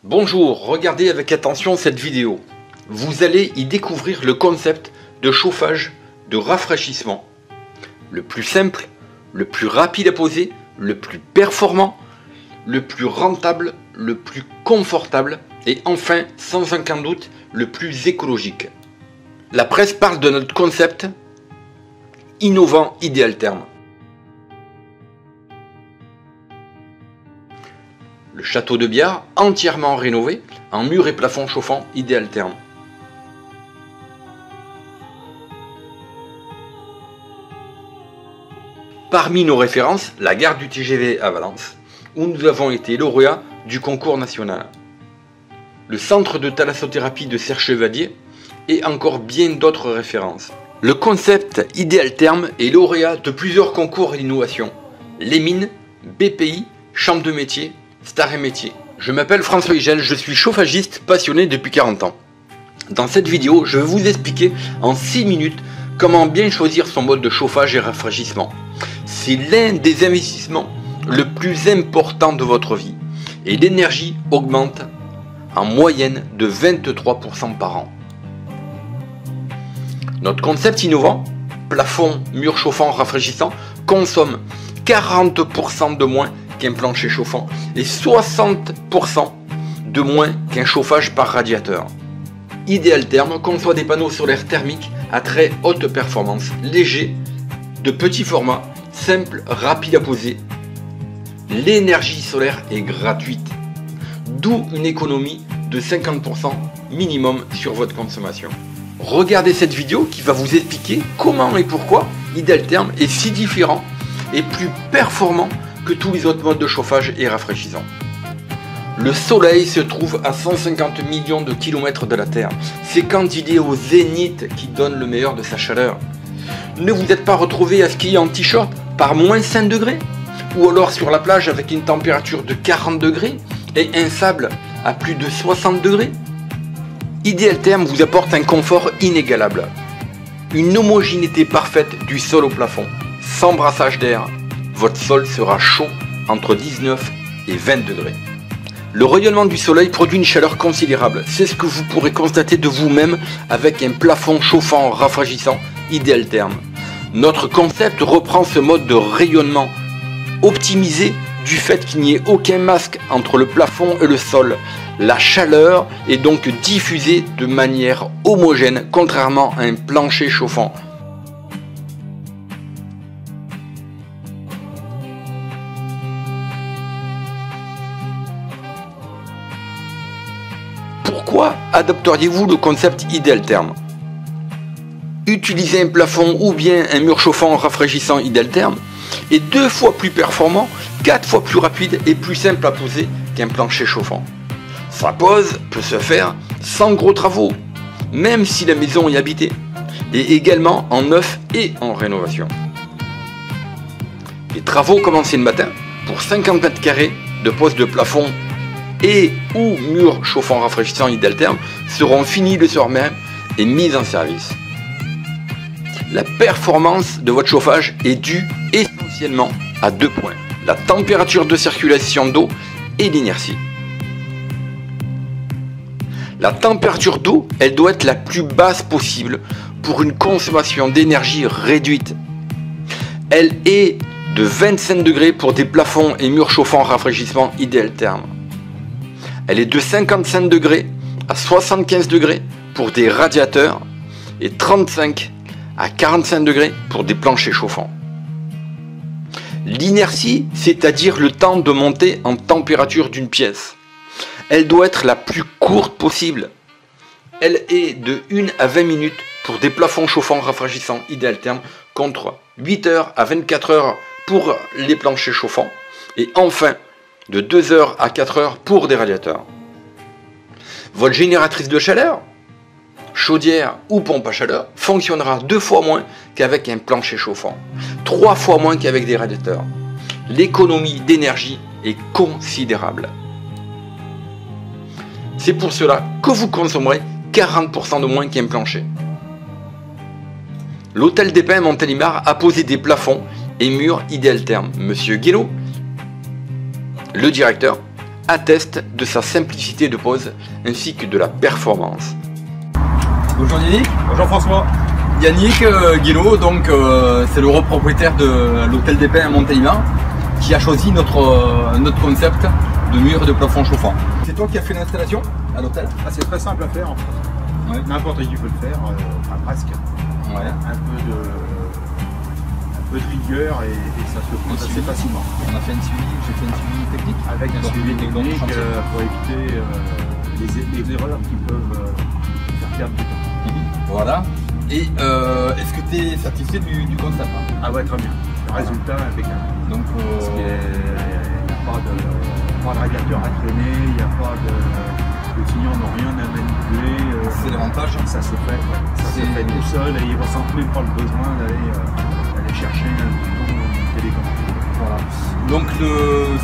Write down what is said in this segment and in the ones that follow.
Bonjour, regardez avec attention cette vidéo. Vous allez y découvrir le concept de chauffage de rafraîchissement. Le plus simple, le plus rapide à poser, le plus performant, le plus rentable, le plus confortable et enfin, sans aucun doute, le plus écologique. La presse parle de notre concept innovant Idealtherm. Le château de Biard, entièrement rénové, en murs et plafonds chauffants Idealtherm. Parmi nos références, la gare du TGV à Valence, où nous avons été lauréats du concours national. Le centre de thalassothérapie de Serre-Chevalier et encore bien d'autres références. Le concept Idealtherm est lauréat de plusieurs concours d'innovation. Les mines, BPI, Chambre de métier, Star et métier. Je m'appelle François Higel, je suis chauffagiste passionné depuis 40 ans. Dans cette vidéo, je vais vous expliquer en 6 minutes comment bien choisir son mode de chauffage et rafraîchissement. C'est l'un des investissements le plus important de votre vie et l'énergie augmente en moyenne de 23% par an. Notre concept innovant, plafond, mur chauffant, rafraîchissant, consomme 40% de moins qu'un plancher chauffant et 60% de moins qu'un chauffage par radiateur. Idealtherm conçoit des panneaux solaires thermiques à très haute performance, légers, de petit format, simple, rapide à poser. L'énergie solaire est gratuite, d'où une économie de 50% minimum sur votre consommation. Regardez cette vidéo qui va vous expliquer comment et pourquoi Idealtherm est si différent et plus performant que tous les autres modes de chauffage et rafraîchissant. Le soleil se trouve à 150 millions de kilomètres de la Terre. C'est quand il est au zénith qu'il donne le meilleur de sa chaleur. Ne vous êtes pas retrouvé à skier en t-shirt par moins 5 degrés? Ou alors sur la plage avec une température de 40 degrés et un sable à plus de 60 degrés? Idealtherm vous apporte un confort inégalable. Une homogénéité parfaite du sol au plafond, sans brassage d'air. Votre sol sera chaud entre 19 et 20 degrés. Le rayonnement du soleil produit une chaleur considérable. C'est ce que vous pourrez constater de vous-même avec un plafond chauffant rafraîchissant Idealtherm. Notre concept reprend ce mode de rayonnement optimisé du fait qu'il n'y ait aucun masque entre le plafond et le sol. La chaleur est donc diffusée de manière homogène, contrairement à un plancher chauffant. Pourquoi adopteriez-vous le concept Idealtherm? Utiliser un plafond ou bien un mur chauffant rafraîchissant Idealtherm est 2 fois plus performant, 4 fois plus rapide et plus simple à poser qu'un plancher chauffant. Sa pose peut se faire sans gros travaux, même si la maison est habitée, et également en neuf et en rénovation. Les travaux commencés le matin pour 50 mètres carrés de pose de plafond et ou mur chauffant rafraîchissant Idealtherm seront finis le soir même et mis en service. La performance de votre chauffage est due essentiellement à 2 points, la température de circulation d'eau et l'inertie. La température d'eau, elle doit être la plus basse possible pour une consommation d'énergie réduite. Elle est de 25 degrés pour des plafonds et murs chauffants rafraîchissement Idealtherm. Elle est de 55 degrés à 75 degrés pour des radiateurs et 35 à 45 degrés pour des planchers chauffants. L'inertie, c'est-à-dire le temps de monter en température d'une pièce, elle doit être la plus courte possible. Elle est de 1 à 20 minutes pour des plafonds chauffants rafraîchissants Idealtherm contre 8 heures à 24 heures pour les planchers chauffants et enfin de 2 heures à 4 heures pour des radiateurs. Votre génératrice de chaleur, chaudière ou pompe à chaleur, fonctionnera 2 fois moins qu'avec un plancher chauffant, 3 fois moins qu'avec des radiateurs. L'économie d'énergie est considérable. C'est pour cela que vous consommerez 40% de moins qu'un plancher. L'hôtel des Pins Montélimar a posé des plafonds et murs Idealtherm. Monsieur Guélo, le directeur, atteste de sa simplicité de pose ainsi que de la performance. Bonjour Yannick. Bonjour François. Yannick Guilot, donc c'est le propriétaire de l'hôtel des Pins à Montélimar qui a choisi notre concept de mur et de plafond chauffant. C'est toi qui as fait l'installation à l'hôtel? C'est très simple à faire en fait. Ouais. N'importe qui peut le faire, enfin presque. Ouais. Un peu de rigueur et ça se fait assez facilement. On a fait un suivi, j'ai fait un suivi technique. Avec un Donc, suivi donc, technique chantier. pour éviter les erreurs qui peuvent faire perdre du temps. Voilà. Et est-ce que tu es satisfait du concept? Ah ouais, très bien. Le résultat est impeccable. Donc, Parce qu'il n'y a pas de radiateur à traîner, il n'y a pas de... Les clients n'ont rien à manipuler. c'est l'avantage. Ça se fait, ça se fait tout seul et ils ne ressentent même pas le besoin d'aller chercher un bouton ou une télécommande. Voilà. Donc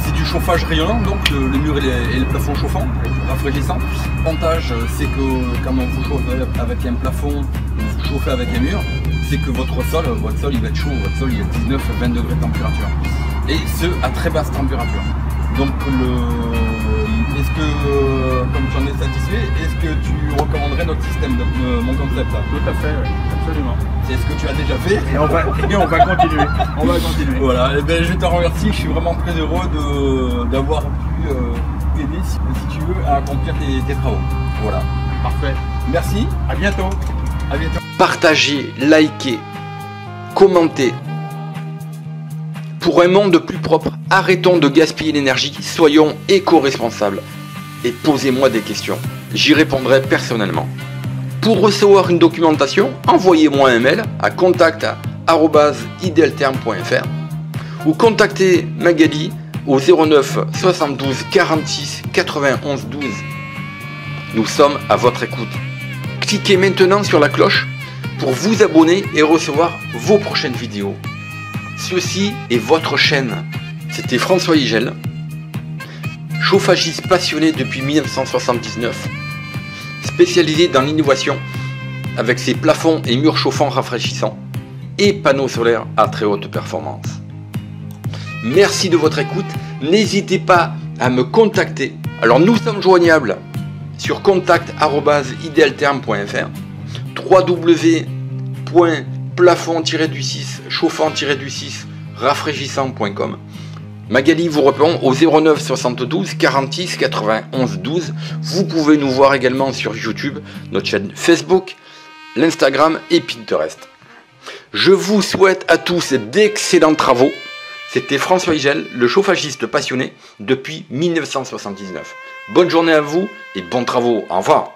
c'est du chauffage rayonnant, donc le mur et le plafond chauffant, rafraîchissant. L'avantage c'est que quand on vous chauffe avec un plafond ou vous chauffez avec un mur, c'est que votre sol il va être chaud, votre sol il est 19-20 degrés de température. Et ce à très basse température. Donc est-ce que, comme tu en es satisfait, est-ce que tu recommanderais notre système, mon concept là? Tout à fait, oui, absolument. C'est ce que tu as déjà fait. Et on va continuer. On va continuer. Voilà, et ben, je te remercie, je suis vraiment très heureux d'avoir pu t'aider, si tu veux, à accomplir tes travaux. Voilà. Parfait. Merci, À bientôt. à bientôt. Partagez, likez, commentez. Pour un monde plus propre, arrêtons de gaspiller l'énergie, soyons éco-responsables. Et posez-moi des questions, j'y répondrai personnellement. Pour recevoir une documentation, envoyez-moi un mail à contact@idealterm.fr ou contactez Magali au 09 72 46 91 12. Nous sommes à votre écoute. Cliquez maintenant sur la cloche pour vous abonner et recevoir vos prochaines vidéos. Ceci est votre chaîne. C'était François Igel, chauffagiste passionné depuis 1979, spécialisé dans l'innovation avec ses plafonds et murs chauffants rafraîchissants et panneaux solaires à très haute performance. Merci de votre écoute. N'hésitez pas à me contacter. Alors nous sommes joignables sur contact@idealterm.fr, www.plafond-du6 chauffant-du6 rafraîchissant.com. Magali vous répond au 09 72 46 91 12. Vous pouvez nous voir également sur YouTube, notre chaîne Facebook, l'Instagram et Pinterest. Je vous souhaite à tous d'excellents travaux. C'était François Igel, le chauffagiste passionné depuis 1979. Bonne journée à vous et bons travaux. Au revoir.